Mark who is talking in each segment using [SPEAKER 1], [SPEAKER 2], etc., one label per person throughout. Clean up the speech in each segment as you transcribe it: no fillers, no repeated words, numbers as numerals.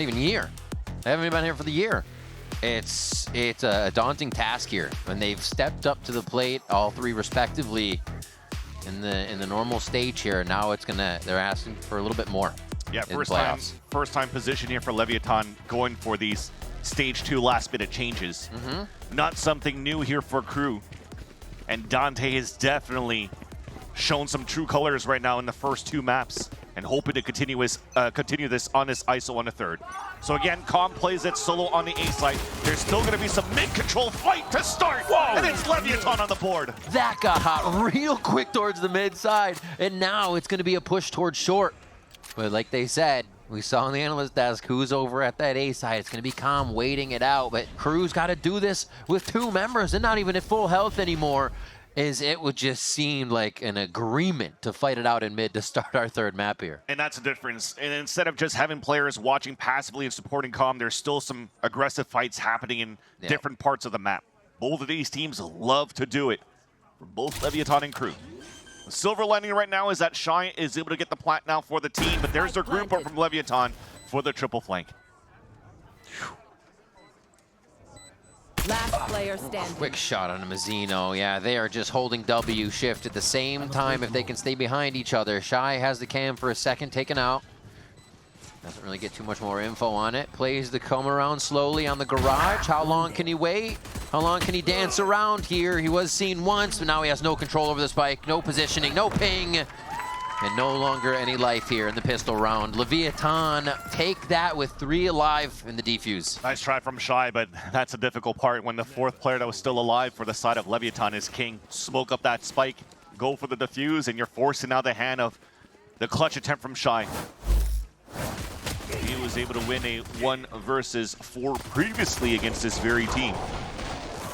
[SPEAKER 1] even year. They haven't even been here for the year. It's a daunting task here, and they've stepped up to the plate, all three respectively, in the normal stage here. Now they're asking for a little bit more.
[SPEAKER 2] Yeah, first time position here for Leviat&, going for these stage 2 last minute changes. Not something new here for KRU. And Dante has definitely shown some true colors right now in the first 2 maps, and hoping to continue this on this ISO on the 3rd. So again, Calm plays it solo on the A side. There's still going to be some mid-control fight to start. Whoa. And it's Leviat& on the board.
[SPEAKER 1] That got hot real quick towards the mid side, and now it's going to be a push towards short. But like they said, we saw on the analyst desk who's over at that A side. It's going to be Calm waiting it out, but KRU's got to do this with 2 members and not even at full health anymore. It would just seem like an agreement to fight it out in mid to start our 3rd map here.
[SPEAKER 2] And that's the difference. And instead of just having players watching passively and supporting Calm, there's still some aggressive fights happening in different parts of the map. Both of these teams love to do it for both Leviat& and KRU. The silver lining right now is that Shy is able to get the plant now for the team, but there's their group up from Leviat& for the triple flank.
[SPEAKER 3] Last player standing.
[SPEAKER 1] Quick shot on a Mazzino. Yeah, they are just holding W shift at the same time if they can stay behind each other. Shy has the cam for a second taken out. Doesn't really get too much more info on it. Plays the come around slowly on the garage. How long can he wait? How long can he dance around here? He was seen once, but now he has no control over the spike, no positioning, no ping, and no longer any life here in the pistol round. Leviat& take that with 3 alive in the defuse.
[SPEAKER 2] Nice try from Shy, but that's a difficult part when the 4th player that was still alive for the side of Leviat& is King. Smoke up that spike, go for the defuse, and you're forcing out the hand of the clutch attempt from Shy. He was able to win a 1 versus 4 previously against this very team.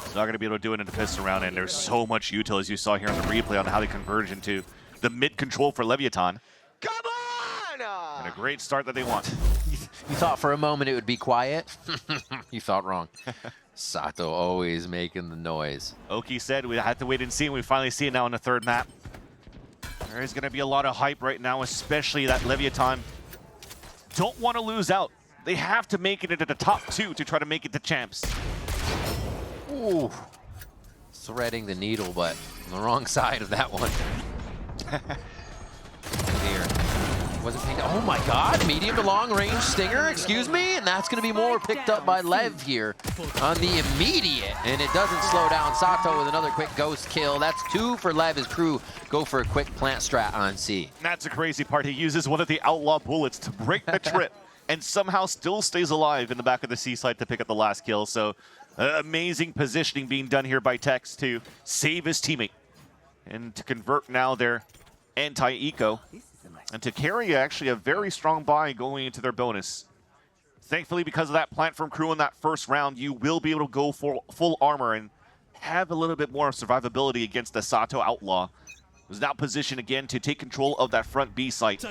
[SPEAKER 2] He's not going to be able to do it in the pistol round, and there's so much util, as you saw here on the replay, on how they converge into the mid control for Leviat&.
[SPEAKER 4] Come on!
[SPEAKER 2] And a great start that they want.
[SPEAKER 1] You thought for a moment it would be quiet? You thought wrong. Sato always making the noise.
[SPEAKER 2] Oki said we had to wait and see, and we finally see it now on the 3rd map. There is going to be a lot of hype right now, especially that Leviat& don't want to lose out. They have to make it into the top 2 to try to make it to champs.
[SPEAKER 1] Ooh. Threading the needle, but on the wrong side of that one. Here. Wasn't pinged. Oh my god, medium to long range stinger, excuse me, and that's going to be more picked up by Lev here on the immediate, and it doesn't slow down. Sato with another quick ghost kill. That's 2 for Lev as KRU go for a quick plant strat on C.
[SPEAKER 2] That's the crazy part. He uses one of the outlaw bullets to break the trip and somehow still stays alive in the back of the C side to pick up the last kill. So amazing positioning being done here by Tex to save his teammate and to convert now their anti-eco and to carry actually a very strong buy going into their bonus. Thankfully, because of that plant from KRU in that first round, you will be able to go for full armor and have a little bit more survivability against the Sato outlaw, who's now positioned again to take control of that front B site.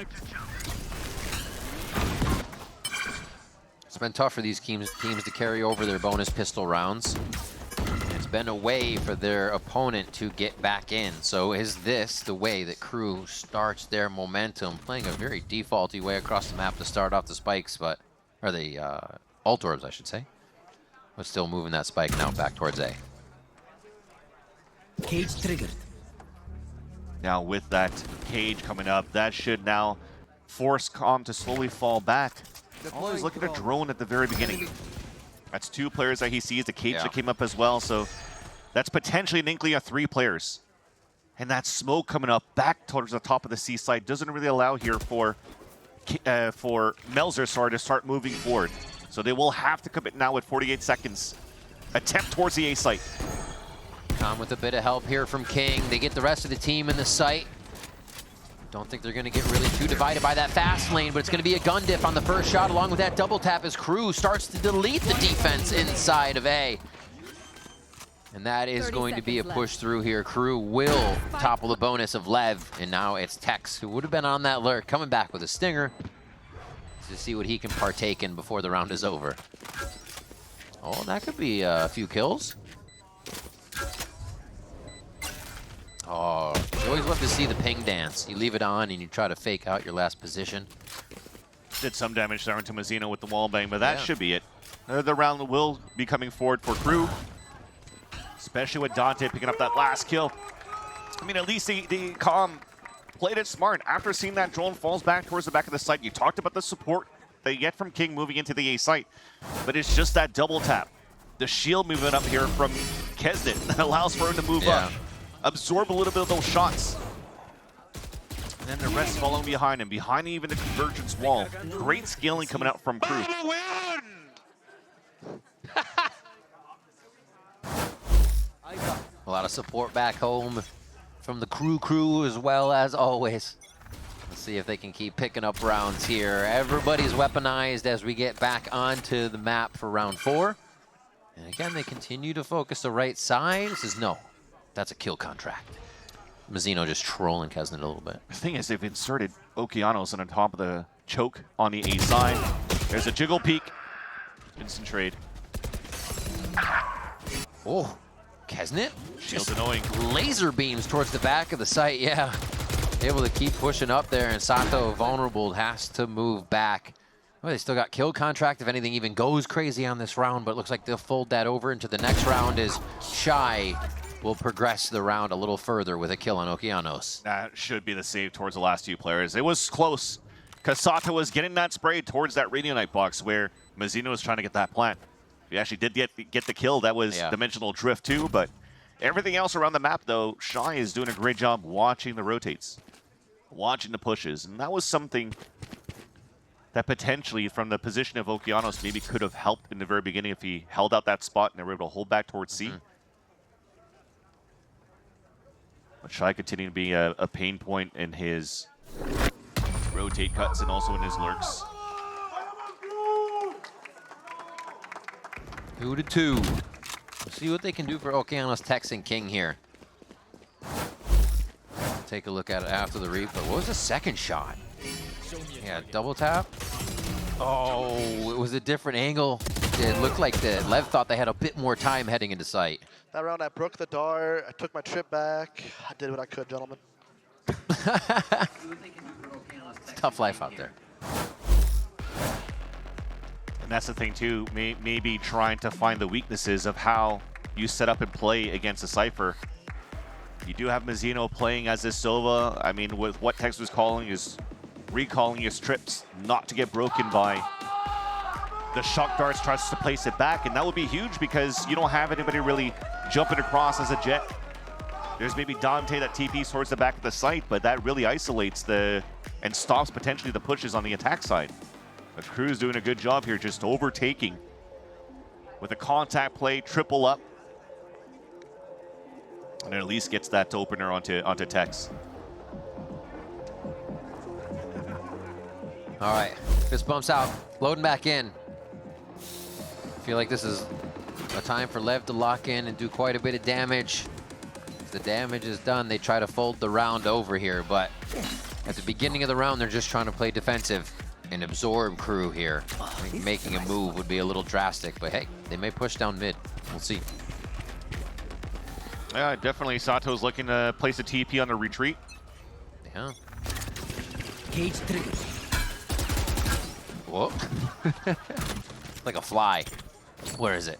[SPEAKER 1] It's been tough for these teams to carry over their bonus pistol rounds. It's been a way for their opponent to get back in. So is this the way that KRU starts their momentum? Playing a very defaulty way across the map to start off the spikes, or the alt orbs, I should say. But still moving that spike now back towards A.
[SPEAKER 5] Cage triggered.
[SPEAKER 2] Now with that cage coming up, that should now force Calm to slowly fall back. Always looking at drone at the very beginning. That's 2 players that he sees, the cage that came up as well, so that's potentially an inkling of 3 players. And that smoke coming up back towards the top of the C side doesn't really allow here for Melzer to start moving forward. So they will have to commit now with 48 seconds. Attempt towards the A site.
[SPEAKER 1] Calm with a bit of help here from King. They get the rest of the team in the site. Don't think they're going to get really too divided by that fast lane, but it's going to be a gun dip on the first shot along with that double tap as KRU starts to delete the defense inside of A. And that is going to be a push through here. KRU will topple the bonus of Lev, and now it's Tex, who would have been on that lurk, coming back with a stinger to see what he can partake in before the round is over. Oh, that could be a few kills. Oh, you always love to see the ping dance. You leave it on and you try to fake out your last position.
[SPEAKER 2] did some damage there into Mazzino with the wallbang, but that should be it. The round will be coming forward for KRU, especially with Dante picking up that last kill. I mean, at least the Calm played it smart. After seeing that drone falls back towards the back of the site, you talked about the support that you get from King moving into the A site, but it's just that double tap. The shield movement up here from Kesnet that allows for him to move up, absorb a little bit of those shots. And then the rest following behind him, behind even the convergence wall. Great scaling coming out from KRU.
[SPEAKER 1] A lot of support back home from the KRU as well as always. Let's see if they can keep picking up rounds here. Everybody's weaponized as we get back onto the map for round 4. And again, they continue to focus the right side. This is no, that's a kill contract. Mazzino just trolling Kesnet a little bit.
[SPEAKER 2] The thing is, they've inserted Okeanos on top of the choke on the A side. There's a jiggle peek. Instant trade.
[SPEAKER 1] Oh, Kesnet?
[SPEAKER 2] Shield's annoying.
[SPEAKER 1] Laser beams towards the back of the site, yeah. Able to keep pushing up there, and Sato, vulnerable, has to move back. Well, they still got kill contract if anything even goes crazy on this round, but it looks like they'll fold that over into the next round as Shy will progress the round a little further with a kill on Okeanos.
[SPEAKER 2] That should be the save towards the last 2 players. It was close, because Sato was getting that spray towards that Radionite box where Mazzino was trying to get that plant. He actually did get the kill. That was dimensional drift too, but everything else around the map, though, Shy is doing a great job watching the rotates, watching the pushes, and that was something that potentially, from the position of Okeanos, maybe could have helped in the very beginning if he held out that spot and they were able to hold back towards C. But Shy continuing to be a pain point in his rotate cuts and also in his lurks.
[SPEAKER 1] 2-2. Let's see what they can do for Okeanos, Tex, and King here. Take a look at it after the replay. What was the second shot? Yeah, double tap. Oh, it was a different angle. It looked like the Lev thought they had a bit more time heading into sight.
[SPEAKER 3] That round I broke the dart, I took my trip back. I did what I could, gentlemen.
[SPEAKER 1] It's a tough life out there.
[SPEAKER 2] And that's the thing too, maybe trying to find the weaknesses of how you set up and play against a Cypher. You do have Mazzino playing as this Sova. I mean, with what Tex was calling is recalling his trips not to get broken by the shock darts, tries to place it back, and that would be huge because you don't have anybody really jumping across as a jet. There's maybe Dante that TPs towards the back of the site, but that really isolates and stops potentially the pushes on the attack side. But KRU's doing a good job here, just overtaking with a contact play, triple up, and at least gets that opener onto Tex.
[SPEAKER 1] All right, fist bumps out, loading back in. Feel like this is a time for Lev to lock in and do quite a bit of damage. If the damage is done, they try to fold the round over here, but at the beginning of the round, they're just trying to play defensive and absorb KRU here. I think making a move would be a little drastic, but hey, they may push down mid. We'll see.
[SPEAKER 2] Yeah, definitely Sato's looking to place a TP on the retreat.
[SPEAKER 1] Yeah.
[SPEAKER 5] Cage 3.
[SPEAKER 1] Whoa. Like a fly. Where is it?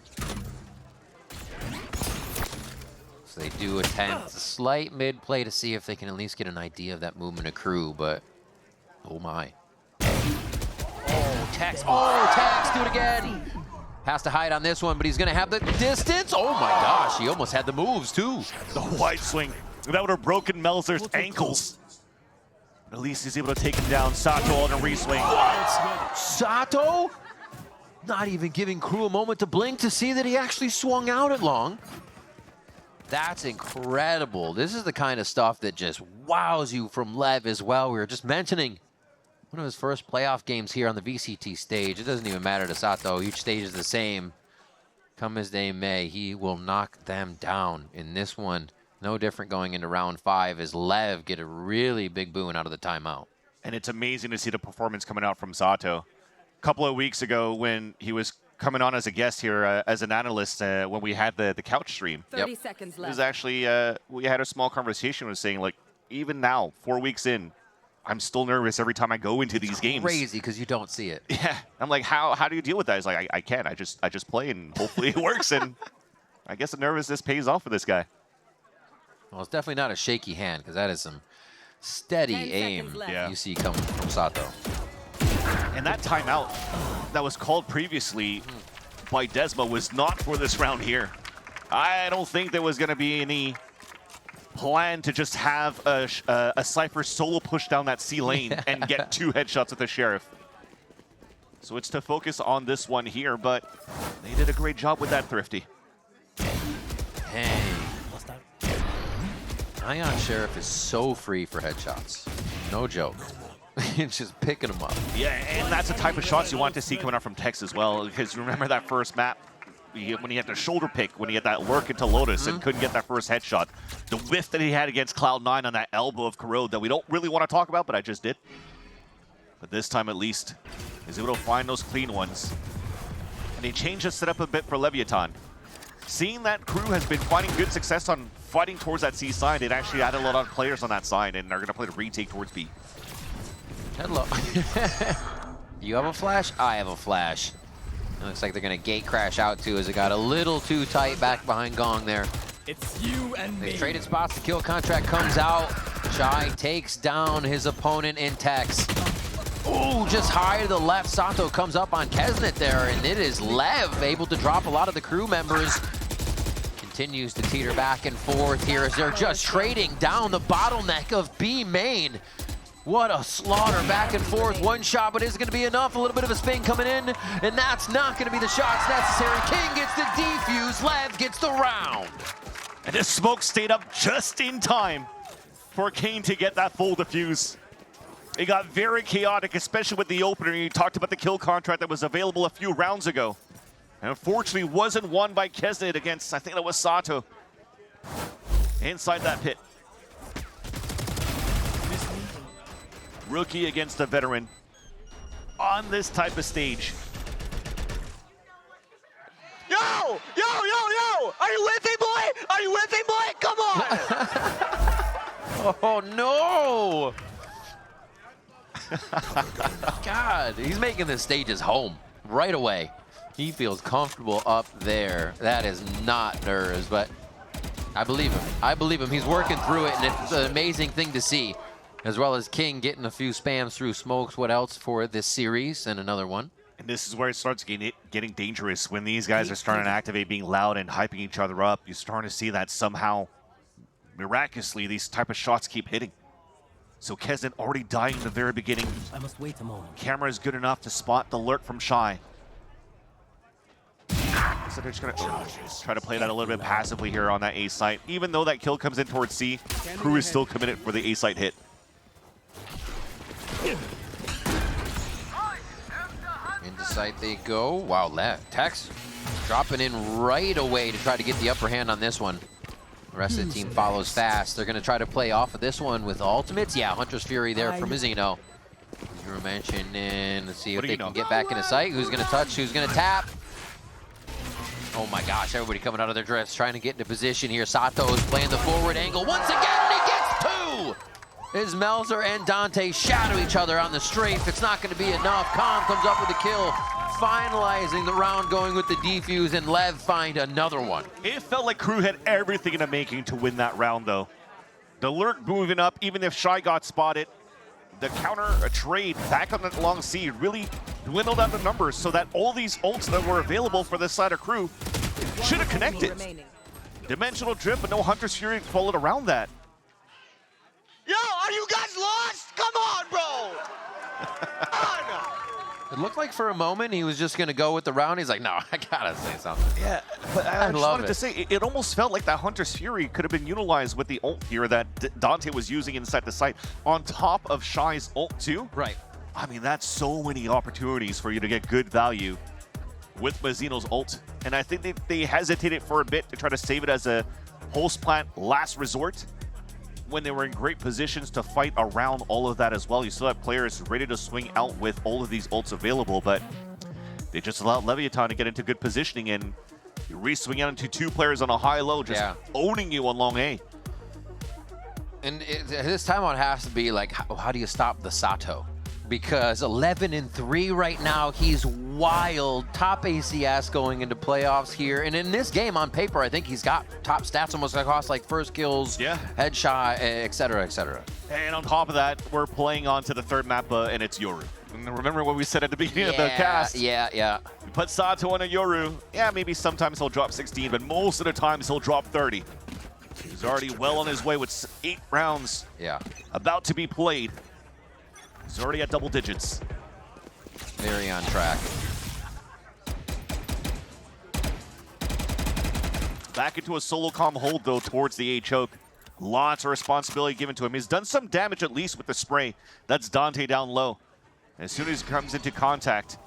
[SPEAKER 1] So they do attempt a slight mid play to see if they can at least get an idea of that movement of KRU, but oh my. Oh, Tex. Oh, Tex, do it again. Has to hide on this one, but he's going to have the distance. Oh my gosh, he almost had the moves too.
[SPEAKER 2] The wide swing. That would have broken Melzer's ankles. At least he's able to take him down. Sato on a re-swing.
[SPEAKER 1] Sato? Not even giving KRU a moment to blink to see that he actually swung out it long. That's incredible. This is the kind of stuff that just wows you from Lev as well. We were just mentioning one of his first playoff games here on the VCT stage. It doesn't even matter to Sato. Each stage is the same. Come as they may, he will knock them down. In this one, no different going into round 5 as Lev get a really big boon out of the timeout.
[SPEAKER 2] And it's amazing to see the performance coming out from Sato. A couple of weeks ago when he was coming on as a guest here as an analyst when we had the couch stream.
[SPEAKER 6] 30 seconds
[SPEAKER 2] It
[SPEAKER 6] left.
[SPEAKER 2] was actually, we had a small conversation with saying, like, even now, 4 weeks in, I'm still nervous every time I go into these games.
[SPEAKER 1] Crazy because you don't see it.
[SPEAKER 2] Yeah, I'm like, how do you deal with that? He's like, I can't. I just play and hopefully it works. And I guess the nervousness pays off for this guy.
[SPEAKER 1] Well, it's definitely not a shaky hand because that is some steady aim you see coming from Sato.
[SPEAKER 2] And that timeout that was called previously by Desma was not for this round here. I don't think there was going to be any plan to just have a Cypher solo push down that C lane and get 2 headshots with the Sheriff. So it's to focus on this one here, but they did a great job with that, Thrifty.
[SPEAKER 1] Hey. Ion Sheriff is so free for headshots. No joke. It's just picking them up.
[SPEAKER 2] Yeah, and that's the type of shots you want to see coming out from Tex as well, because remember that first map when he had the shoulder pick, when he had that lurk into Lotus and couldn't get that first headshot. The whiff that he had against Cloud9 on that elbow of Corrode that we don't really want to talk about, but I just did. But this time at least, he's able to find those clean ones. And he changed the setup a bit for Leviat&. Seeing that KRU has been finding good success on fighting towards that C side, it actually added a lot of players on that side and are going to play the retake towards B.
[SPEAKER 1] Hello. You have a flash? I have a flash. It looks like they're going to gate crash out too as it got a little too tight back behind Gong there.
[SPEAKER 5] It's you and me.
[SPEAKER 1] They traded spots. The kill contract comes out. Shy takes down his opponent in Tex. Ooh, just high to the left. Sato comes up on Kesnet there, and it is Lev able to drop a lot of the crew members. Continues to teeter back and forth here as they're just trading down the bottleneck of B main. What a slaughter back and forth. One shot, but is going to be enough. A little bit of a spin coming in, and that's not going to be the shots necessary. King gets the defuse. Lev gets the round.
[SPEAKER 2] And the smoke stayed up just in time for Kane to get that full defuse. It got very chaotic, especially with the opener. You talked about the kill contract that was available a few rounds ago. And unfortunately wasn't won by Kesnet against, I think that was Sato. Inside that pit. Rookie against a veteran on this type of stage.
[SPEAKER 4] Yo! Yo, yo, yo! Are you with me, boy? Are you with me, boy? Come on!
[SPEAKER 1] Oh, no! God, he's making this stage his home right away. He feels comfortable up there. That is not nerves, but I believe him. I believe him. He's working through it, and it's an amazing thing to see. As well as King getting a few spams through smokes. What else for this series? And another one.
[SPEAKER 2] And this is where it starts getting dangerous. When these guys are starting to activate, being loud and hyping each other up, you're starting to see that somehow, miraculously, these type of shots keep hitting. So Kesnet already dying in the very beginning.
[SPEAKER 5] I must wait a moment.
[SPEAKER 2] Camera is good enough to spot the lurk from Shy. So they're just going to try to play that a little bit passively here on that A site. Even though that kill comes in towards C, KRU is still committed for the A site hit.
[SPEAKER 1] Into sight they go. Wow, Tex dropping in right away to try to get the upper hand on this one. The rest of the team follows fast. They're going to try to play off of this one with ultimates. Yeah, Hunter's Fury there from Mizuno. You were mentioning, let's see if they can get back into sight. Who's going to touch? Who's going to tap? Oh my gosh, everybody coming out of their drifts, trying to get into position here. Sato is playing the forward angle once again, and he gets two! As Melzer and Dante shadow each other on the strafe. It's not going to be enough. Khan comes up with the kill, finalizing the round, going with the defuse, and Lev find another one.
[SPEAKER 2] It felt like KRU had everything in the making to win that round, though. The lurk moving up, even if Shy got spotted. The counter trade back on the long C really dwindled down the numbers so that all these ults that were available for this side of KRU should have connected. Dimensional drift, but no Hunter's Fury followed around that.
[SPEAKER 4] Yo, are you guys lost? Come on, bro!
[SPEAKER 1] It looked like for a moment he was just going to go with the round. He's like, no, I got to say something.
[SPEAKER 2] Yeah, but I just
[SPEAKER 1] love
[SPEAKER 2] wanted to say, it almost felt like that Hunter's Fury could have been utilized with the ult here that Dante was using inside the site on top of Shy's ult too.
[SPEAKER 1] Right.
[SPEAKER 2] I mean, that's so many opportunities for you to get good value with Mizuno's ult. And I think they hesitated for a bit to try to save it as a pulse plant last resort when they were in great positions to fight around all of that as well. You still have players ready to swing out with all of these ults available, but they just allowed Leviat&. To get into good positioning, and you re-swing out into two players on a high-low, just owning you on long A.
[SPEAKER 1] And this timeout has to be like, how do you stop the Sato? Because 11-3 right now, he's wild. Top ACS going into playoffs here. And in this game, on paper, I think he's got top stats almost across like first kills, headshot, et cetera, et cetera.
[SPEAKER 2] And on top of that, we're playing on to the third map, and it's Yoru. And remember what we said at the beginning of the cast?
[SPEAKER 1] Yeah.
[SPEAKER 2] We put Sato on a Yoru. Yeah, maybe sometimes he'll drop 16, but most of the times he'll drop 30. He's already well on his way with 8 rounds about to be played. He's already at double digits.
[SPEAKER 1] Very on track.
[SPEAKER 2] Back into a solo comm hold, though, towards the A choke. Lots of responsibility given to him. He's done some damage, at least, with the spray. That's Dante down low. As soon as he comes into contact,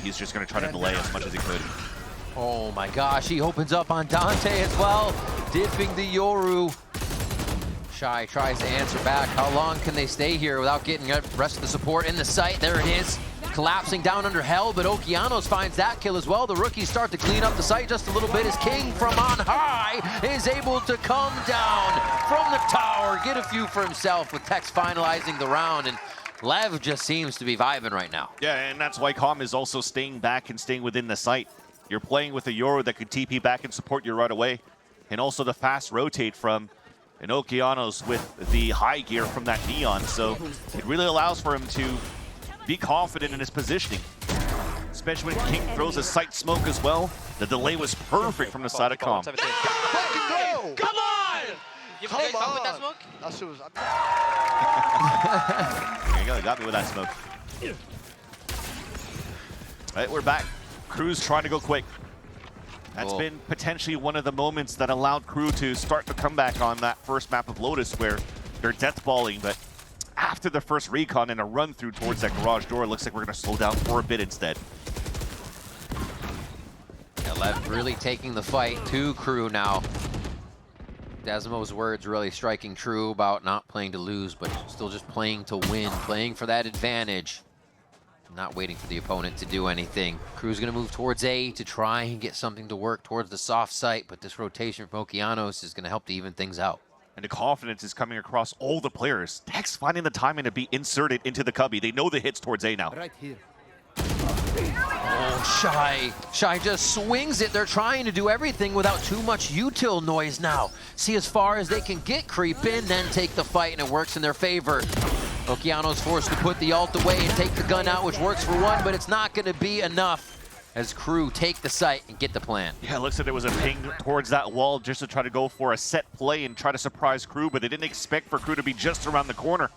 [SPEAKER 2] he's just going to try to delay as much as he could.
[SPEAKER 1] Oh my gosh, he opens up on Dante as well, dipping the Yoru. Shy tries to answer back. How long can they stay here without getting the rest of the support in the site? There it is. Collapsing down under hell, but Okeanos finds that kill as well. The rookies start to clean up the site just a little bit as King from on high is able to come down from the tower, get a few for himself with Tex finalizing the round, and Lev just seems to be vibing right now.
[SPEAKER 2] Yeah, and that's why Calm is also staying back and staying within the site. You're playing with a Yoru that could TP back and support you right away, and also the fast rotate from an Okeanos with the high gear from that Neon, so it really allows for him to be confident in his positioning. Especially when King throws a sight smoke as well. The delay was perfect from the side of Calm.
[SPEAKER 4] Come on! You guys fuck with that smoke?
[SPEAKER 3] That shit was...
[SPEAKER 2] There you go, got me with that smoke. All right, we're back. KRU's trying to go quick. That's been potentially one of the moments that allowed KRU to start the comeback on that first map of Lotus where they're deathballing, but after the first recon and a run through towards that garage door, it looks like we're going to slow down for a bit instead.
[SPEAKER 1] Lev really taking the fight to KRU now. Desmo's words really striking true about not playing to lose, but still just playing to win, playing for that advantage. Not waiting for the opponent to do anything. KRU's gonna move towards A to try and get something to work towards the soft site, but this rotation from Okeanos is gonna help to even things out.
[SPEAKER 2] And the confidence is coming across all the players. Tex finding the timing to be inserted into the cubby. They know the hits towards A now.
[SPEAKER 5] Right here.
[SPEAKER 1] Oh, Shy. Shy just swings it. They're trying to do everything without too much util noise now. See as far as they can get creep in, then take the fight, and it works in their favor. Okeanos forced to put the ult away and take the gun out, which works for one, but it's not going to be enough as KRU take the site and get the plan.
[SPEAKER 2] Yeah, it looks like there was a ping towards that wall just to try to go for a set play and try to surprise KRU, but they didn't expect for KRU to be just around the corner.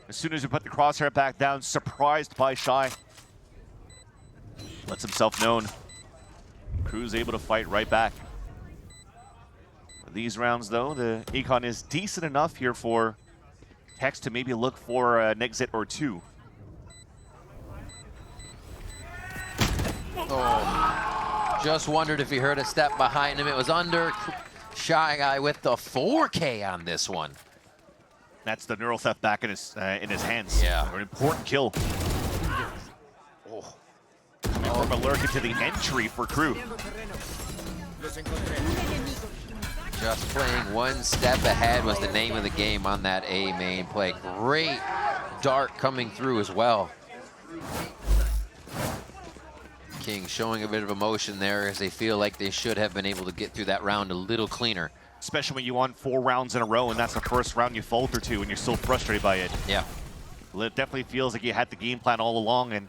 [SPEAKER 2] As soon as we put the crosshair back down, surprised by Shy. Lets himself known. KRU's able to fight right back. For these rounds, though, the econ is decent enough here for Tex to maybe look for an exit or two.
[SPEAKER 1] Oh, just wondered if he heard a step behind him. It was under. Shy Guy with the 4K on this one.
[SPEAKER 2] That's the neural theft back in his hands.
[SPEAKER 1] Yeah.
[SPEAKER 2] An important kill. Coming from a lurk into the entry for KRU.
[SPEAKER 1] Just playing one step ahead was the name of the game on that A main play. Great dart coming through as well. King showing a bit of emotion there as they feel like they should have been able to get through that round a little cleaner.
[SPEAKER 2] Especially when you won 4 rounds in a row and that's the first round you falter to and you're so frustrated by it.
[SPEAKER 1] Yeah.
[SPEAKER 2] Well, it definitely feels like you had the game plan all along and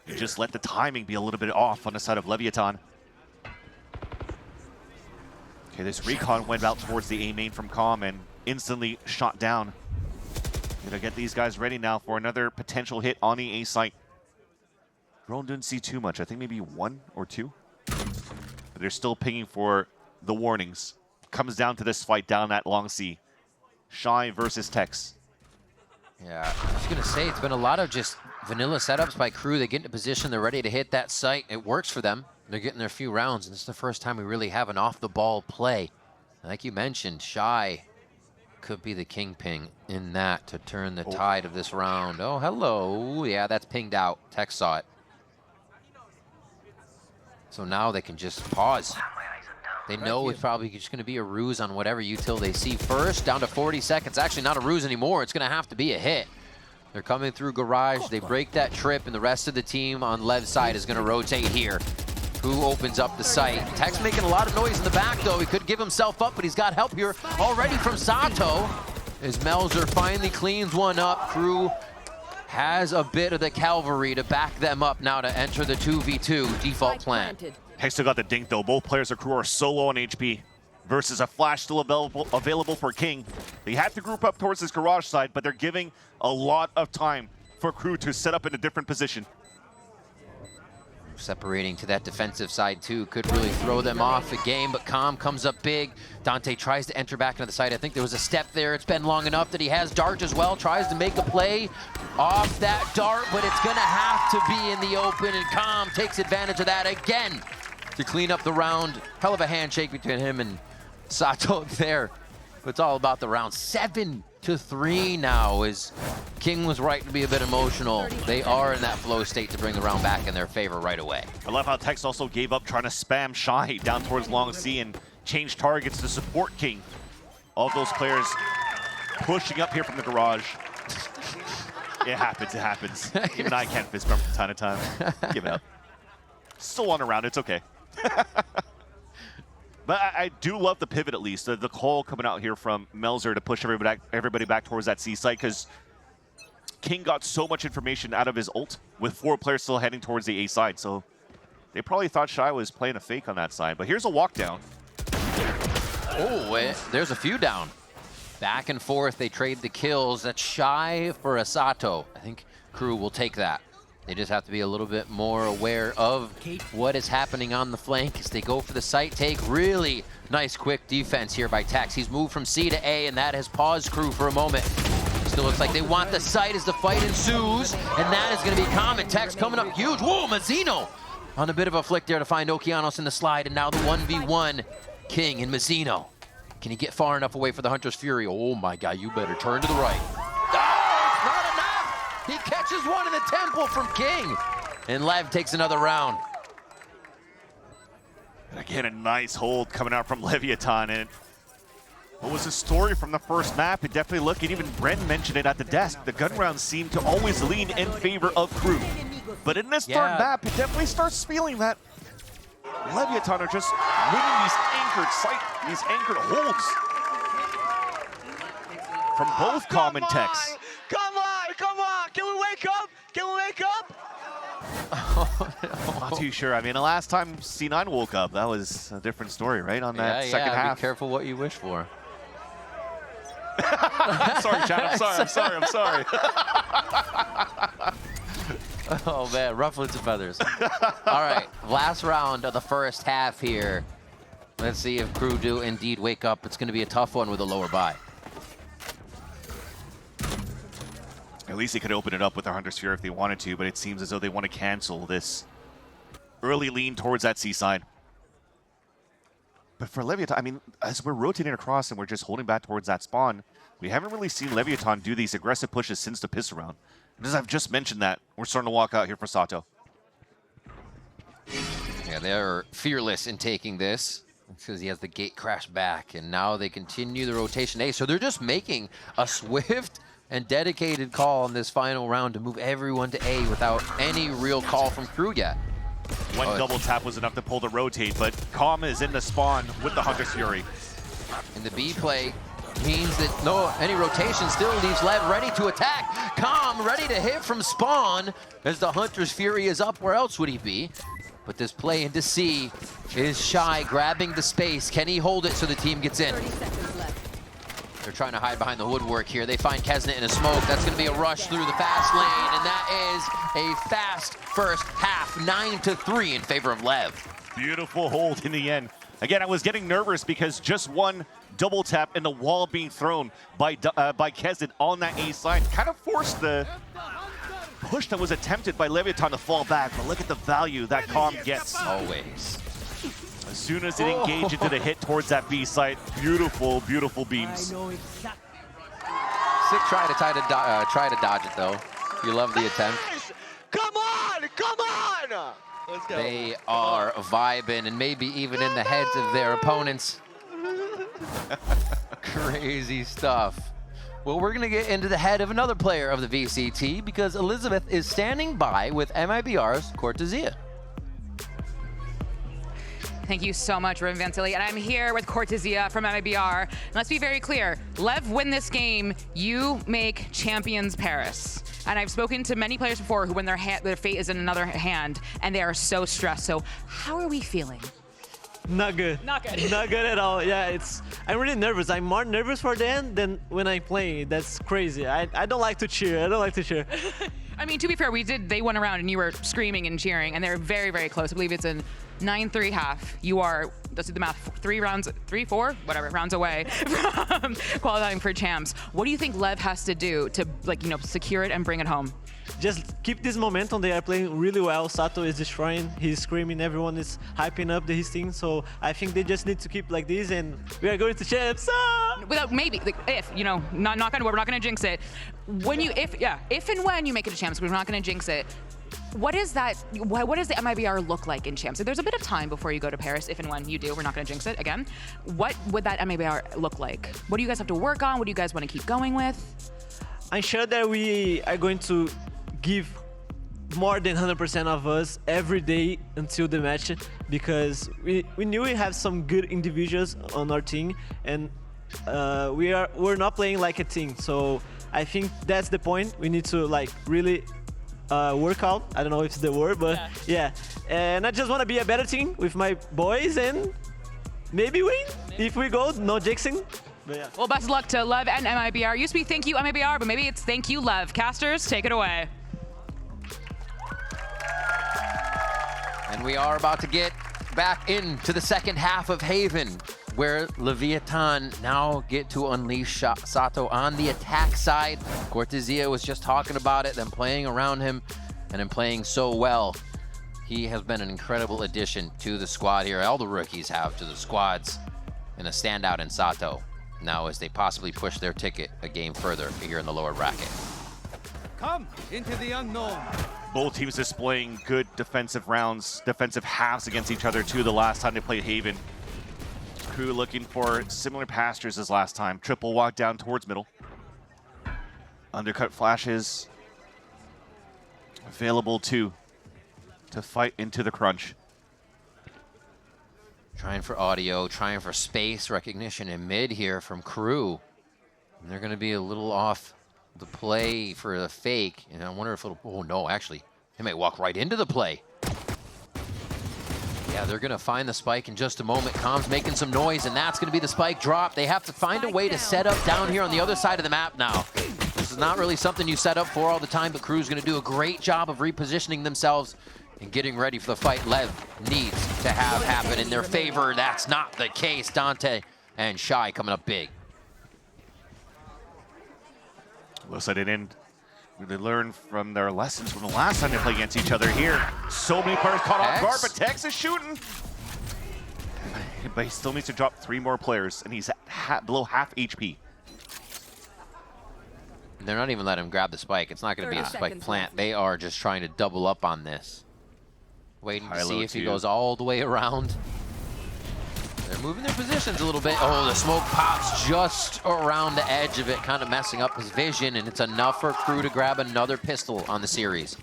[SPEAKER 2] you just let the timing be a little bit off on the side of Leviat&. Okay, this recon went out towards the A main from Calm and instantly shot down. Gonna get these guys ready now for another potential hit on the A site. Drone didn't see too much. I think maybe 1 or 2. But they're still pinging for the warnings. Comes down to this fight down at Long C. Shy versus Tex.
[SPEAKER 1] Yeah, I was gonna say, it's been a lot of just vanilla setups by KRU. They get into position, they're ready to hit that site. It works for them. They're getting their few rounds, and this is the first time we really have an off-the-ball play. Like you mentioned, Shy could be the kingpin in that to turn the tide of this round. Oh, hello. Yeah, that's pinged out. Tex saw it. So now they can just pause. They know it's probably just going to be a ruse on whatever util they see first. Down to 40 seconds. Actually, not a ruse anymore. It's going to have to be a hit. They're coming through garage. They break that trip, and the rest of the team on Lev's side is going to rotate here. Who opens up the site? Tech's making a lot of noise in the back, though. He could give himself up, but he's got help here already from Sato. As Melzer finally cleans one up. KRU has a bit of the cavalry to back them up now to enter the 2v2 default plan.
[SPEAKER 2] Hex got the dink though. Both players of KRU are so low on HP versus a flash still available for King. They have to group up towards this garage side, but they're giving a lot of time for KRU to set up in a different position.
[SPEAKER 1] Separating to that defensive side too could really throw them off the game, but Calm comes up big. Dante tries to enter back into the side. I think there was a step there. It's been long enough that he has dart as well. Tries to make a play off that dart, but it's gonna have to be in the open, and Calm takes advantage of that again to clean up the round. Hell of a handshake between him and Sato there. But it's all about the round. 7-3 now, as King was right to be a bit emotional. They are in that flow state to bring the round back in their favor right away.
[SPEAKER 2] I love how Tex also gave up trying to spam Shy down towards Long C and change targets to support King. All those players pushing up here from the garage. It happens, it happens. Even I can't fist bump from time to time. Give it up. Still on a round, it's okay. But I do love the pivot, at least. The call coming out here from Melzer to push everybody back towards that C site, because King got so much information out of his ult with 4 players still heading towards the A side. So they probably thought Shy was playing a fake on that side. But here's a walk down.
[SPEAKER 1] Oh, there's a few down. Back and forth, they trade the kills. That's Shy for a Sato. I think KRU will take that. They just have to be a little bit more aware of what is happening on the flank as they go for the site take. Really nice quick defense here by Tex. He's moved from C to A, and that has paused KRU for a moment. Still looks like they want the site as the fight ensues, and that is going to be common. Tex coming up huge. Whoa, Mazzino on a bit of a flick there to find Okeanos in the slide, and now the 1v1 King and Mazzino. Can he get far enough away for the Hunter's Fury? Oh my God, you better turn to the right. He catches one in the temple from King, and Lev takes another round.
[SPEAKER 2] And again, a nice hold coming out from Leviat&. And what was the story from the first map? It definitely looked, and even Bren mentioned it at the desk, the gun rounds seem to always lean in favor of KRU. But in this third map, it definitely starts feeling that Leviat& are just winning these anchored holds from both Calm and Tex.
[SPEAKER 4] Come on! Can we wake up? Can we wake up?
[SPEAKER 1] Oh, no.
[SPEAKER 2] Not too sure. I mean, the last time C9 woke up, that was a different story, right? On that second half.
[SPEAKER 1] Be careful what you wish for.
[SPEAKER 2] Sorry, Chad. I'm sorry.
[SPEAKER 1] Oh man, ruffles and feathers. All right, last round of the first half here. Let's see if KRU do indeed wake up. It's going to be a tough one with a lower buy.
[SPEAKER 2] At least they could open it up with their Hunter's Fury if they wanted to, but it seems as though they want to cancel this early lean towards that C side. But for Leviat&, I mean, as we're rotating across and we're just holding back towards that spawn, we haven't really seen Leviat& do these aggressive pushes since the piss around. And as I've just mentioned that, we're starting to walk out here for Sato.
[SPEAKER 1] Yeah, they're fearless in taking this because he has the gate crash back, and now they continue the rotation A. So they're just making a swift and dedicated call on this final round to move everyone to A without any real call from KRU yet.
[SPEAKER 2] One double tap was enough to pull the rotate, but Calm is in the spawn with the Hunter's Fury.
[SPEAKER 1] And the B play means that any rotation still leaves Lev ready to attack. Calm ready to hit from spawn as the Hunter's Fury is up. Where else would he be? But this play into C is Shy grabbing the space. Can he hold it so the team gets in? They're trying to hide behind the woodwork here. They find Kesnet in a smoke. That's going to be a rush through the fast lane, and that is a fast first half, 9-3 in favor of Lev.
[SPEAKER 2] Beautiful hold in the end. Again, I was getting nervous because just one double tap and the wall being thrown by Kesnet on that A side kind of forced the push that was attempted by Leviat& to fall back. But look at the value that Calm gets.
[SPEAKER 1] Always.
[SPEAKER 2] As soon as it engaged into the hit towards that B site, beautiful, beautiful beams.
[SPEAKER 1] Sick try to dodge it though. You love the attempt.
[SPEAKER 4] Come on! Come on! Let's go.
[SPEAKER 1] They are vibing and maybe even in the heads of their opponents. Crazy stuff. Well, we're going to get into the head of another player of the VCT because Elizabeth is standing by with MIBR's Cortezia.
[SPEAKER 6] Thank you so much, Revamped, and I'm here with Cortezia from MIBR. Let's be very clear, Lev win this game, you make champions Paris. And I've spoken to many players before who when their fate is in another hand, and they are so stressed. So how are we feeling?
[SPEAKER 7] Not good.
[SPEAKER 6] Not good.
[SPEAKER 7] Not good at all. Yeah, I'm really nervous. I'm more nervous for the end than when I'm playing. That's crazy. I don't like to cheer. I don't like to cheer.
[SPEAKER 6] I mean, to be fair, they won a round and you were screaming and cheering, and they're very, very close. I believe it's in 9-3 half. You are, let's do the math, 4 rounds away from qualifying for champs. What do you think Lev has to do to, secure it and bring it home?
[SPEAKER 7] Just keep this momentum. They are playing really well. Sato is destroying. He's screaming. Everyone is hyping up his team. So I think they just need to keep like this, and we are going to champs.
[SPEAKER 6] Without maybe, not gonna, we're not gonna jinx it. If and when you make it to champs, we're not gonna jinx it. What is that? What does the MIBR look like in champs? So there's a bit of time before you go to Paris. If and when you do, we're not gonna jinx it again. What would that MIBR look like? What do you guys have to work on? What do you guys want to keep going with?
[SPEAKER 7] I'm sure that we are going to give more than 100% of us every day until the match, because we knew we have some good individuals on our team, and we're not playing like a team. So I think that's the point. We need to really work out. I don't know if it's the word, but yeah. And I just want to be a better team with my boys and maybe win if we go. No jinxing. But yeah.
[SPEAKER 6] Well, best of luck to Lev and MIBR. Used to be thank you MIBR, but maybe it's thank you Lev. Casters, take it away.
[SPEAKER 1] And we are about to get back into the second half of Haven, where Leviathan now get to unleash Sato on the attack side. Cortezia was just talking about it, then playing around him, and then playing so well. He has been an incredible addition to the squad here. All the rookies have to the squads, and a standout in Sato now as they possibly push their ticket a game further here in the lower bracket.
[SPEAKER 5] Come into the unknown.
[SPEAKER 2] Both teams displaying good defensive rounds, defensive halves against each other too the last time they played Haven. KRU looking for similar pastures as last time. Triple walk down towards middle. Undercut flashes available too to fight into the crunch.
[SPEAKER 1] Trying for audio, trying for space recognition in mid here from KRU. And they're going to be a little off the play for the fake. And I wonder if it'll, oh no, actually, they may walk right into the play. Yeah, they're going to find the spike in just a moment. Com's making some noise, and that's going to be the spike drop. They have to find a way to set up down here on the other side of the map now. This is not really something you set up for all the time, but KRU's going to do a great job of repositioning themselves and getting ready for the fight Lev needs to have happen in their favor. That's not the case. Dante and Shy coming up big.
[SPEAKER 2] Looks like they didn't really learn from their lessons from the last time they played against each other here. So many players caught off guard, but Tex is shooting. But he still needs to drop 3 more players, and he's at below half HP.
[SPEAKER 1] They're not even letting him grab the spike. It's not going to be a spike plant. They are just trying to double up on this. Waiting to see if he goes all the way around. They're moving their positions a little bit. Oh, the smoke pops just around the edge of it, kind of messing up his vision, and it's enough for KRU to grab another pistol on the series.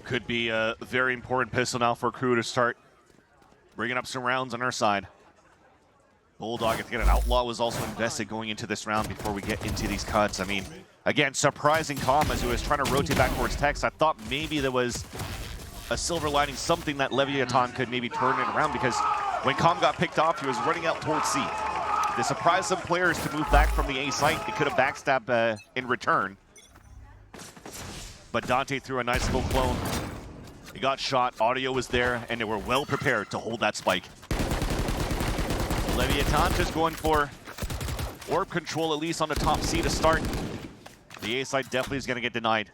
[SPEAKER 2] Could be a very important pistol now for KRU to start bringing up some rounds on our side. Bulldog, I think an Outlaw was also invested going into this round before we get into these cuts. I mean, again, surprising calm as he was trying to rotate back towards Tex. I thought maybe there was a silver lining, something that Leviathan could maybe turn it around, because when Com got picked off, he was running out towards C. To surprise some players to move back from the A site, they could have backstabbed in return. But Dante threw a nice little clone. He got shot, audio was there, and they were well prepared to hold that spike. Leviathan just going for orb control, at least on the top C to start. The A site definitely is going to get denied.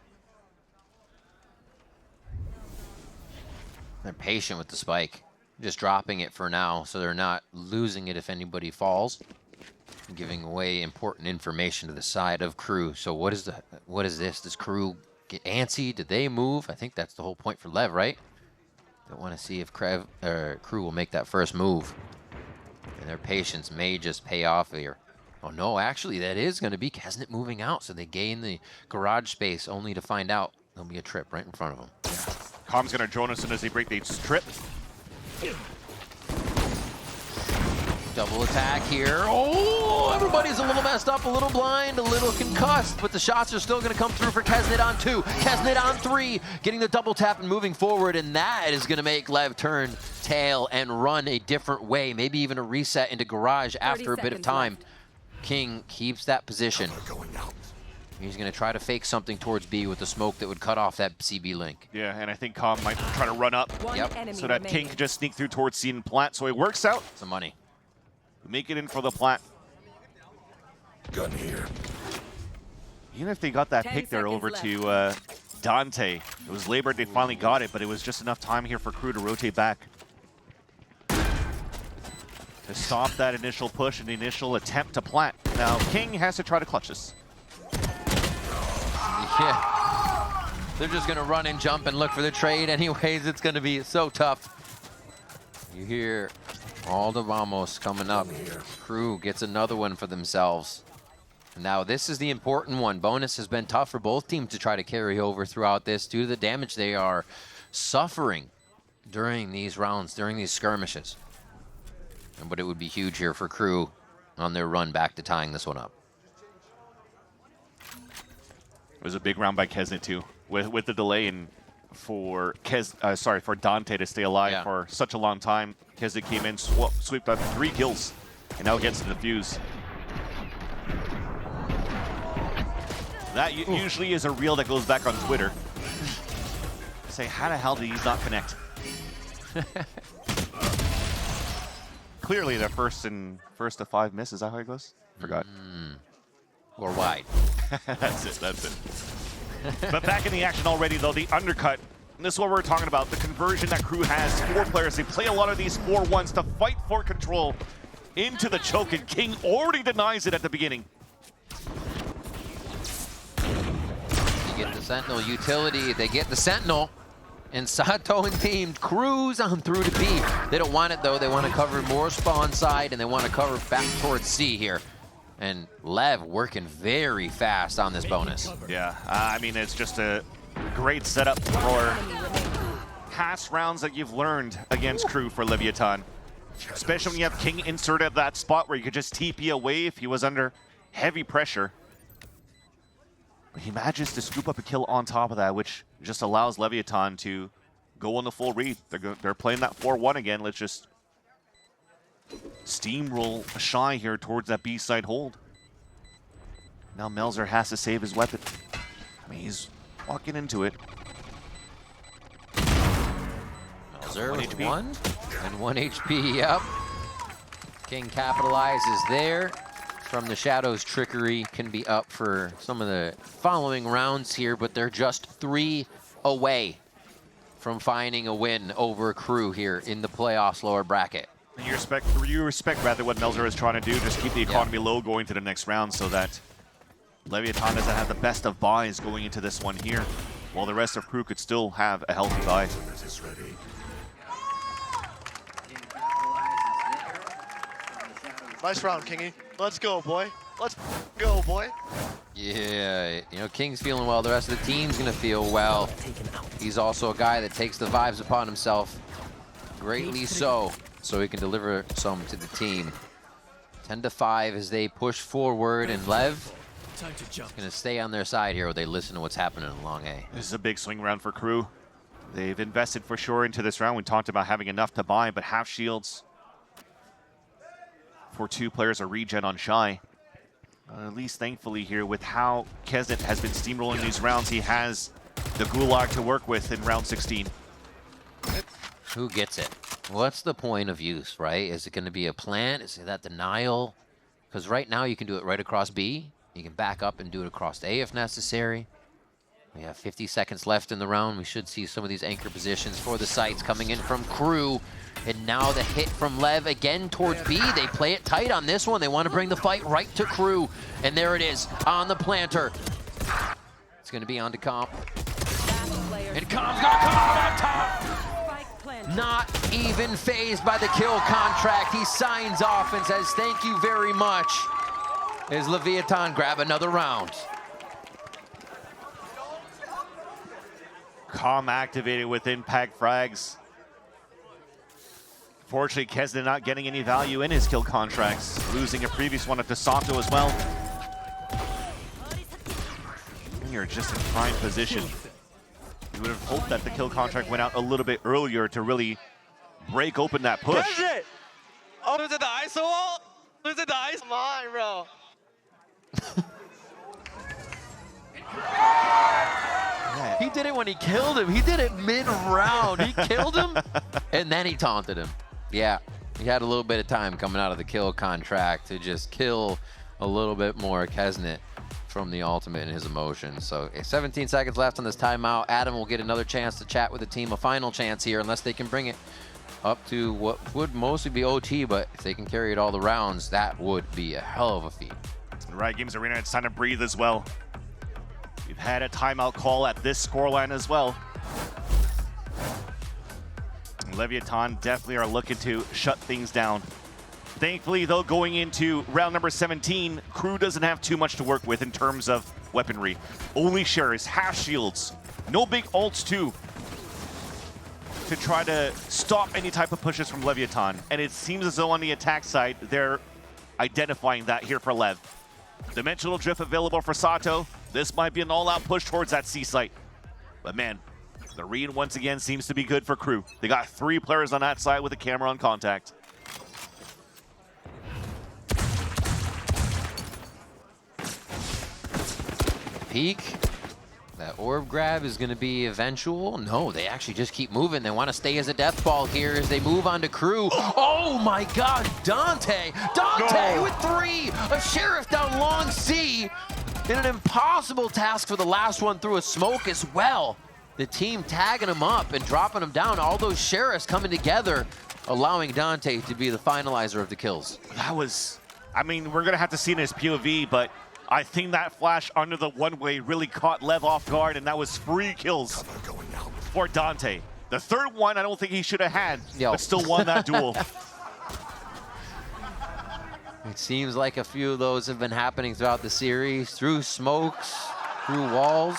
[SPEAKER 1] They're patient with the spike, just dropping it for now, so they're not losing it if anybody falls. Giving away important information to the side of KRU. So what is this? Does KRU get antsy. Did they move? I think that's the whole point for Lev, right? Don't want to see if KRU will make that first move. And their patience may just pay off here. Oh no, actually that is going to be Kesnet moving out. So they gain the garage space only to find out there'll be a trip right in front of them.
[SPEAKER 2] Com's going to join us as soon as they break the trip.
[SPEAKER 1] Double attack here. Oh, everybody's a little messed up, a little blind, a little concussed, but the shots are still going to come through for Kesnet on 2. Kesnet on 3, getting the double tap and moving forward, and that is going to make Lev turn tail and run a different way, maybe even a reset into garage after a bit of time.
[SPEAKER 8] Left.
[SPEAKER 1] King keeps that position. He's going to try to fake something towards B with the smoke that would cut off that CB link.
[SPEAKER 2] Yeah, and I think Com might try to run up so that King can just sneak through towards C and plant, so it works out.
[SPEAKER 1] Some money.
[SPEAKER 2] Make it in for the plant.
[SPEAKER 8] Gun here.
[SPEAKER 2] Even if they got that pick there over to Dante, it was labored, they finally got it, but it was just enough time here for KRU to rotate back. To stop that initial push and the initial attempt to plant. Now, King has to try to clutch this.
[SPEAKER 1] Yeah. They're just going to run and jump and look for the trade anyways. It's going to be so tough. You hear all the Vamos coming up. KRU gets another one for themselves. Now this is the important one. Bonus has been tough for both teams to try to carry over throughout this due to the damage they are suffering during these rounds, during these skirmishes. But it would be huge here for KRU on their run back to tying this one up.
[SPEAKER 2] It was a big round by Kesnet too, with the delay and for Dante to stay alive for such a long time. Kesnet came in, swept up 3 kills, and now gets to the fuse. That usually is a reel that goes back on Twitter. Say, how the hell did he not connect? Clearly, the first to 5 miss. Is that how it goes? Forgot.
[SPEAKER 1] Or wide.
[SPEAKER 2] That's it. But back in the action already, though, the undercut. And this is what we're talking about, the conversion that KRU has. 4 players, they play a lot of these 4-1s to fight for control into the choke, and King already denies it at the beginning.
[SPEAKER 1] You get the Sentinel utility, they get the Sentinel, and Sato and team cruise on through to B. They don't want it though, they want to cover more spawn side, and they want to cover back towards C here. And Lev working very fast on this bonus.
[SPEAKER 2] Yeah, I mean, it's just a great setup for past rounds that you've learned against KRU for Leviat&. Especially when you have King inserted at that spot where you could just TP away if he was under heavy pressure. But he manages to scoop up a kill on top of that, which just allows Leviat&. to go on the full read. They're playing that 4-1 again. Let's just steamroll Shy here towards that B side hold. Now Melzer has to save his weapon. I mean, he's walking into it.
[SPEAKER 1] Melzer with 1 and 1 HP, yep. King capitalizes there. From the Shadows, trickery can be up for some of the following rounds here, but they're just 3 away from finding a win over KRU here in the playoffs lower bracket.
[SPEAKER 2] You respect rather what Melzer is trying to do, just keep the economy low going to the next round so that Leviat& doesn't have the best of buys going into this one here, while the rest of KRU could still have a healthy buy.
[SPEAKER 3] Nice round, Kingy. Let's go, boy. Let's go, boy.
[SPEAKER 1] Yeah, you know, King's feeling well. The rest of the team's going to feel well. He's also a guy that takes the vibes upon himself. Greatly so he can deliver some to the team. 10-5 as they push forward, and Lev is going to stay on their side here while they listen to what's happening in Long A.
[SPEAKER 2] This is a big swing round for KRU. They've invested for sure into this round. We talked about having enough to buy, but half shields for 2 players, a regen on Shy. At least thankfully here with how Kesnet has been steamrolling these rounds, he has the Gulag to work with in round 16.
[SPEAKER 1] Who gets it? What's the point of use, right? Is it going to be a plant? Is it that denial? Because right now you can do it right across B. You can back up and do it across A if necessary. We have 50 seconds left in the round. We should see some of these anchor positions for the sites coming in from KRU. And now the hit from Lev again towards B. They play it tight on this one. They want to bring the fight right to KRU. And there it is on the planter. It's going to be on to Comp. And Comp's going to come out on top. Not even phased by the kill contract. He signs off and says, thank you very much. As Leviat& grab another round.
[SPEAKER 2] Com activated with impact frags. Fortunately, Kesna not getting any value in his kill contracts, losing a previous one at DeSanto as well. And you're just in prime position. You would have hoped that the kill contract went out a little bit earlier to really break open that push.
[SPEAKER 4] That's it! Oh, there's the ISO wall? There's the ice? Come on, bro.
[SPEAKER 1] He did it when he killed him. He did it mid-round. He killed him, and then he taunted him. Yeah, he had a little bit of time coming out of the kill contract to just kill a little bit more Kesnet from the ultimate and his emotions. So 17 seconds left on this timeout. Adam will get another chance to chat with the team, a final chance here, unless they can bring it up to what would mostly be OT, but if they can carry it all the rounds, that would be a hell of a feat.
[SPEAKER 2] Riot Games Arena, it's time to breathe as well. We've had a timeout call at this scoreline as well. Leviat& definitely are looking to shut things down. Thankfully, though, going into round number 17, KRU doesn't have too much to work with in terms of weaponry. Only shares, half shields, no big ults too, to try to stop any type of pushes from Leviat&. And it seems as though on the attack side, they're identifying that here for Lev. Dimensional Drift available for Sato. This might be an all-out push towards that C site. But man, the read once again seems to be good for KRU. They got 3 players on that side with a camera on contact.
[SPEAKER 1] Peek. That orb grab is going to be eventual. No, they actually just keep moving. They want to stay as a death ball here as they move on to KRU. Oh my God, Dante! Dante with 3! A Sheriff down long C in an impossible task for the last one through a smoke as well. The team tagging him up and dropping him down. All those Sheriffs coming together, allowing Dante to be the finalizer of the kills.
[SPEAKER 2] That was, I mean, we're going to have to see in his POV, but I think that flash under the one-way really caught Lev off guard, and that was free kills for Dante. The third one, I don't think he should have had, but still won that duel.
[SPEAKER 1] It seems like a few of those have been happening throughout the series, through smokes, through walls.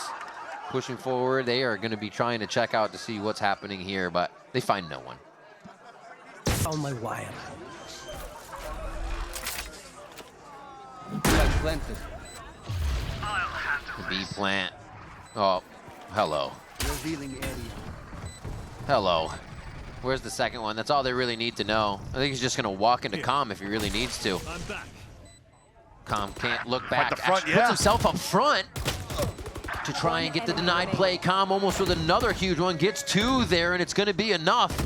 [SPEAKER 1] Pushing forward, they are going to be trying to check out to see what's happening here, but they find no one.
[SPEAKER 5] On my wire. Planted.
[SPEAKER 1] The B plant. Oh, hello.
[SPEAKER 5] Revealing area.
[SPEAKER 1] Hello. Where's the second one? That's all they really need to know. I think he's just going to walk into Com if he really needs to.
[SPEAKER 5] I'm back.
[SPEAKER 1] Com can't look back.
[SPEAKER 2] the front,
[SPEAKER 1] Actually puts himself up front to try and get the denied play. Com almost with another huge one. Gets 2 there, and it's going to be enough.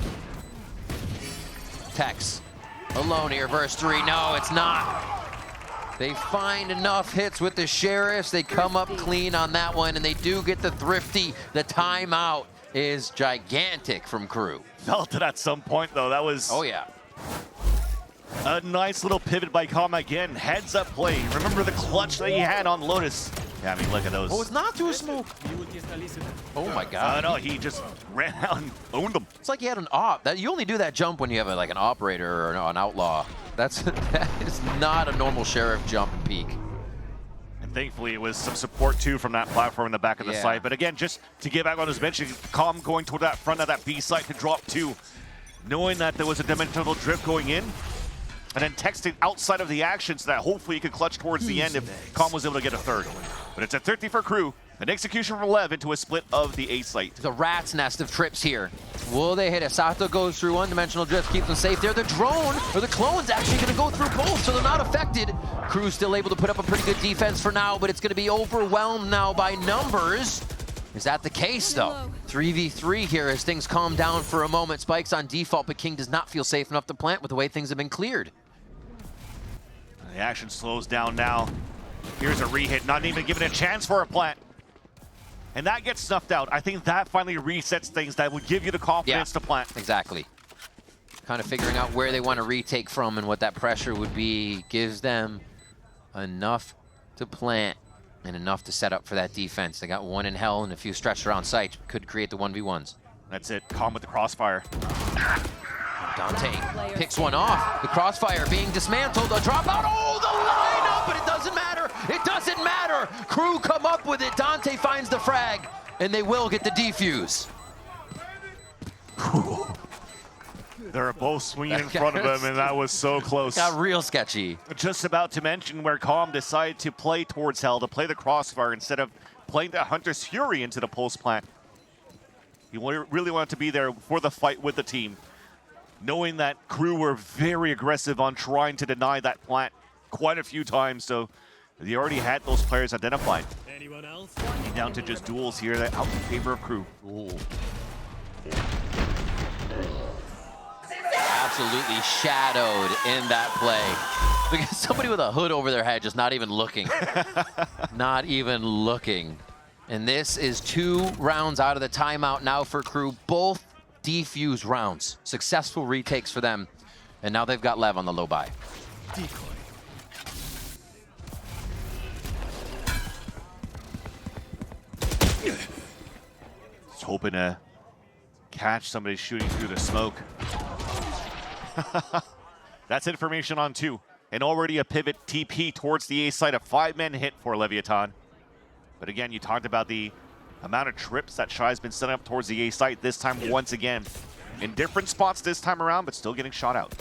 [SPEAKER 1] Tex alone here, verse 3. No, it's not. They find enough hits with the Sheriffs. They come up clean on that one, and they do get the thrifty. The timeout is gigantic from KRU.
[SPEAKER 2] Felt it at some point, though. That was
[SPEAKER 1] yeah.
[SPEAKER 2] a nice little pivot by Com again. Heads up play. Remember the clutch that he had on Lotus. Yeah, I mean, look at those.
[SPEAKER 1] Oh, it's not through a smoke. Oh my God.
[SPEAKER 2] No, he just ran out and owned them.
[SPEAKER 1] It's like he had an op. You only do that jump when you have like an operator or an outlaw. That is not a normal Sheriff jump peak.
[SPEAKER 2] And thankfully, it was some support too from that platform in the back of the site. But again, just to get back on his mention, Com going toward that front of that B site to drop 2, knowing that there was a dimensional drift going in, and then texting outside of the action so that hopefully he could clutch towards the end if Com was able to get a 3rd. But it's a 30 for KRU. An execution from Lev into a split of the A site.
[SPEAKER 1] The rat's nest of trips here. Will they hit it? Sato goes through one-dimensional drift, keeps them safe there. The drone, or the clone's actually going to go through both, so they're not affected. KRU's still able to put up a pretty good defense for now, but it's going to be overwhelmed now by numbers. Is that the case, though? 3v3 here as things calm down for a moment. Spike's on default, but King does not feel safe enough to plant with the way things have been cleared.
[SPEAKER 2] The action slows down now. Here's a re-hit, not even given a chance for a plant. And that gets snuffed out. I think that finally resets things that will give you the confidence to plant.
[SPEAKER 1] Exactly. Kind of figuring out where they want to retake from and what that pressure would be gives them enough to plant. and enough to set up for that defense. They got one in hell and a few stretched around sight. Could create the 1v1s.
[SPEAKER 2] That's it. Calm with the crossfire.
[SPEAKER 1] Dante picks one off. The crossfire being dismantled. A dropout. Oh, the lineup, but it doesn't matter. It doesn't matter. Crew come up with it. Dante finds the frag, and they will get the defuse.
[SPEAKER 2] They're both swinging in front of him, and that was so close.
[SPEAKER 1] Got real sketchy.
[SPEAKER 2] Just about to mention where Calm decided to play towards hell, to play the crossfire instead of playing the Hunter's Fury into the pulse plant. He really wanted to be there for the fight with the team, knowing that Crew were very aggressive on trying to deny that plant quite a few times, so they already had those players identified.
[SPEAKER 5] Anyone else?
[SPEAKER 2] Down to just duels here that out in favor of Crew.
[SPEAKER 1] Ooh. Absolutely shadowed in that play. Because somebody with a hood over their head just not even looking. Not even looking. And this is 2 rounds out of the timeout now for Crew. Both defuse rounds. Successful retakes for them. And now they've got Lev on the low buy.
[SPEAKER 5] Decoy.
[SPEAKER 2] Just hoping to catch somebody shooting through the smoke. That's information on 2. And already a pivot TP towards the A side, a 5-man hit for Leviat&. But again, you talked about the amount of trips that Shy's been setting up towards the A site this time once again. In different spots this time around, but still getting shot out.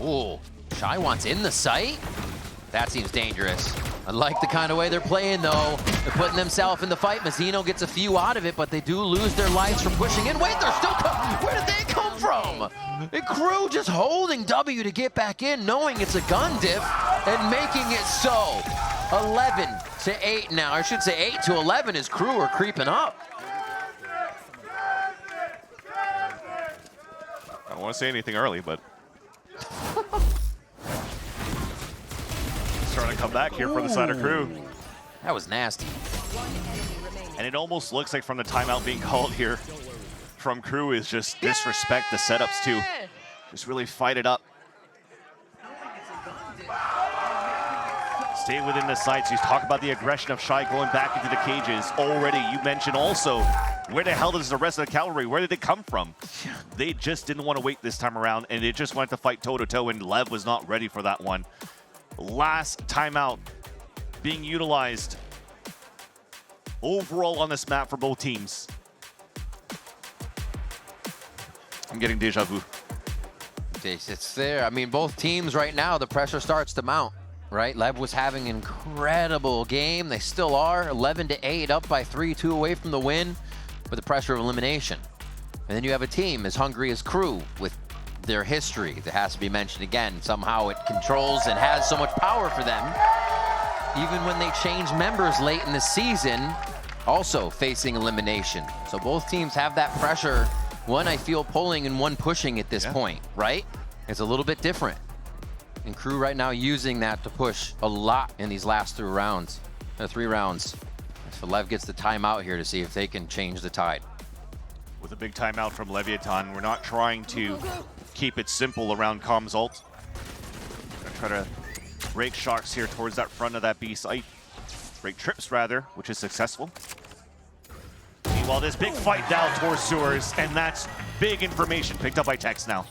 [SPEAKER 1] Ooh, Shy wants in the site? That seems dangerous. I like the kind of way they're playing, though. They're putting themselves in the fight. Mazzino gets a few out of it, but they do lose their lives from pushing in. Wait, they're still where did they come from? The Crew just holding W to get back in, knowing it's a gun diff, and making it so. 11 to 8 now. I should say 8 to 11 as Crew are creeping up.
[SPEAKER 2] I don't want to say anything early, but starting to come back here for the side of Crew.
[SPEAKER 1] That was nasty.
[SPEAKER 2] And it almost looks like from the timeout being called here from Crew is just disrespect the setups too. Just really fight it up. Stay within the sights. You talk about the aggression of Shy going back into the cages already. You mentioned also, where the hell is the rest of the cavalry? Where did it come from? They just didn't want to wait this time around, and they just wanted to fight toe-to-toe, and Lev was not ready for that one. Last timeout being utilized overall on this map for both teams. I'm getting deja vu.
[SPEAKER 1] It's there. I mean, both teams right now, the pressure starts to mount, right? Lev was having an incredible game. They still are. 11 to 8, up by 3, 2 away from the win with the pressure of elimination. And then you have a team as hungry as Crew with their history that has to be mentioned again. Somehow it controls and has so much power for them. Even when they change members late in the season, also facing elimination. So both teams have that pressure. One I feel pulling and one pushing at this point, right? It's a little bit different. And Crew right now using that to push a lot in these last 3 rounds. So Lev gets the timeout here to see if they can change the tide.
[SPEAKER 2] With a big timeout from Leviat&, we're not trying to keep it simple around Calm's ult. Gonna try to break shots here towards that front of that B site. Break trips rather, which is successful. Meanwhile, this big fight down towards sewers, and that's big information picked up by Tex now.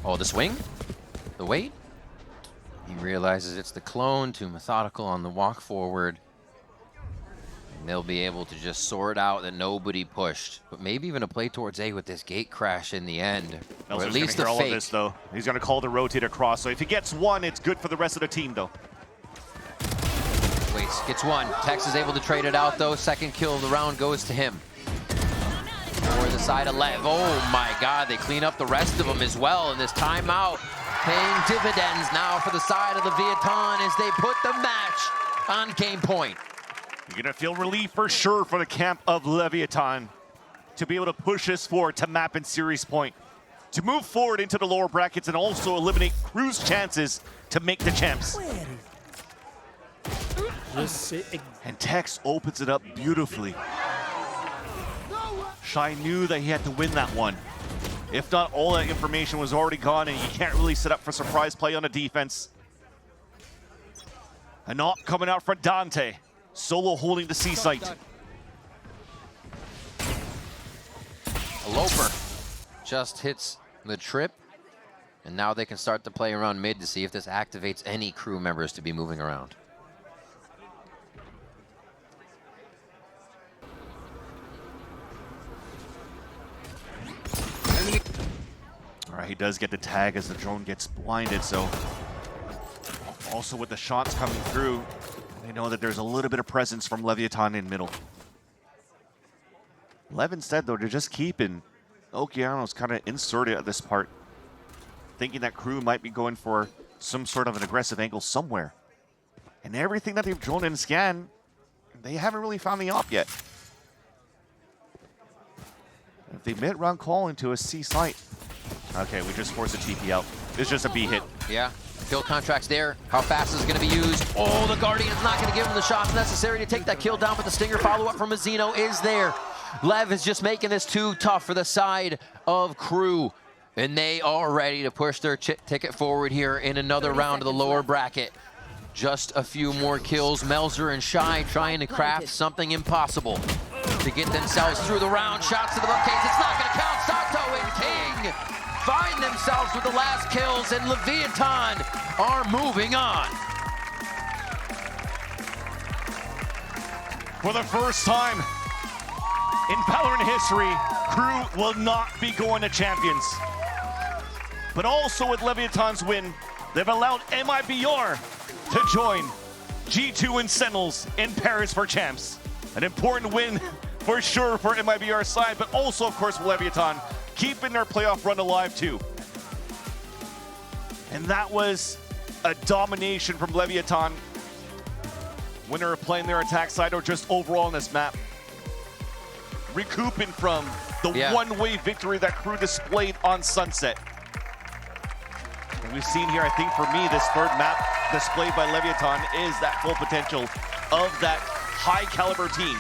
[SPEAKER 1] Oh, the swing? The wait? He realizes it's the clone, too methodical on the walk forward. And they'll be able to just sort out that nobody pushed. But maybe even a play towards A with this gate crash in the end. Or at least the
[SPEAKER 2] all
[SPEAKER 1] fake.
[SPEAKER 2] of this, though. He's going to call the rotate across. So if he gets one, it's good for the rest of the team, though.
[SPEAKER 1] Waits, gets one. Tex is able to trade it out, though. Second kill of the round goes to him. For the side of Lev. Oh my God, they clean up the rest of them as well. And this timeout paying dividends now for the side of the Leviat&, as they put the match on game point.
[SPEAKER 2] You're going to feel relief for sure for the camp of Leviat&, to be able to push this forward to map and series point, to move forward into the lower brackets and also eliminate Crew's chances to make the champs. And Tex opens it up beautifully. Shy knew that he had to win that one. If not, all that information was already gone, and you can't really set up for surprise play on a defense. A knock coming out from Dante. Solo holding the C site.
[SPEAKER 1] A Loper just hits the trip, and now they can start to play around mid to see if this activates any crew members to be moving around.
[SPEAKER 2] All right, he does get the tag as the drone gets blinded, so also with the shots coming through, they know that there's a little bit of presence from Leviat& in middle. LEV instead, though, they're just keeping Okeanos kind of inserted at this part, thinking that crew might be going for some sort of an aggressive angle somewhere. And everything that they've drawn in scan, they haven't really found the op yet. If they mid-round call into a C site, okay, we just forced a TP out. It's just a B hit.
[SPEAKER 1] Yeah, kill contract's there. How fast is it going to be used? Oh, the Guardian's not going to give him the shots necessary to take that kill down, but the Stinger follow-up from Azino is there. LEV is just making this too tough for the side of crew, and they are ready to push their ticket forward here in another round of the lower bracket. Just a few more kills. Melzer and Shy trying to craft something impossible to get themselves through the round. Shots to the bookcase. It's not going to count. Sato and King find themselves with the last kills, and Leviat& are moving on.
[SPEAKER 2] For the first time in Valorant history, crew will not be going to champions. But also with Leviat&'s win, they've allowed MIBR to join G2 and Sentinels in Paris for champs. An important win for sure for MIBR's side, but also, of course, Leviat&, keeping their playoff run alive too. And that was a domination from Leviat&, when they were playing their attack side or just overall on this map. Recouping from the one-way victory that crew displayed on Sunset. And we've seen here, I think for me, this third map displayed by Leviat&, is that full potential of that high-caliber team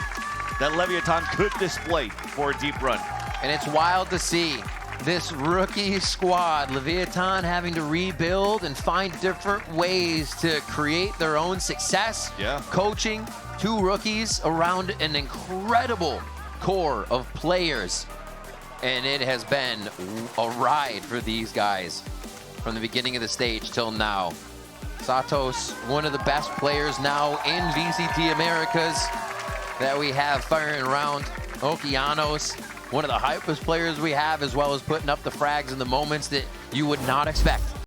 [SPEAKER 2] that Leviat& could display for a deep run.
[SPEAKER 1] And it's wild to see this rookie squad, Leviat& having to rebuild and find different ways to create their own success.
[SPEAKER 2] Yeah.
[SPEAKER 1] Coaching 2 rookies around an incredible core of players. And it has been a ride for these guys from the beginning of the stage till now. Satos, one of the best players now in VCT Americas that we have firing around. Okeanos, one of the hypest players we have, as well as putting up the frags in the moments that you would not expect.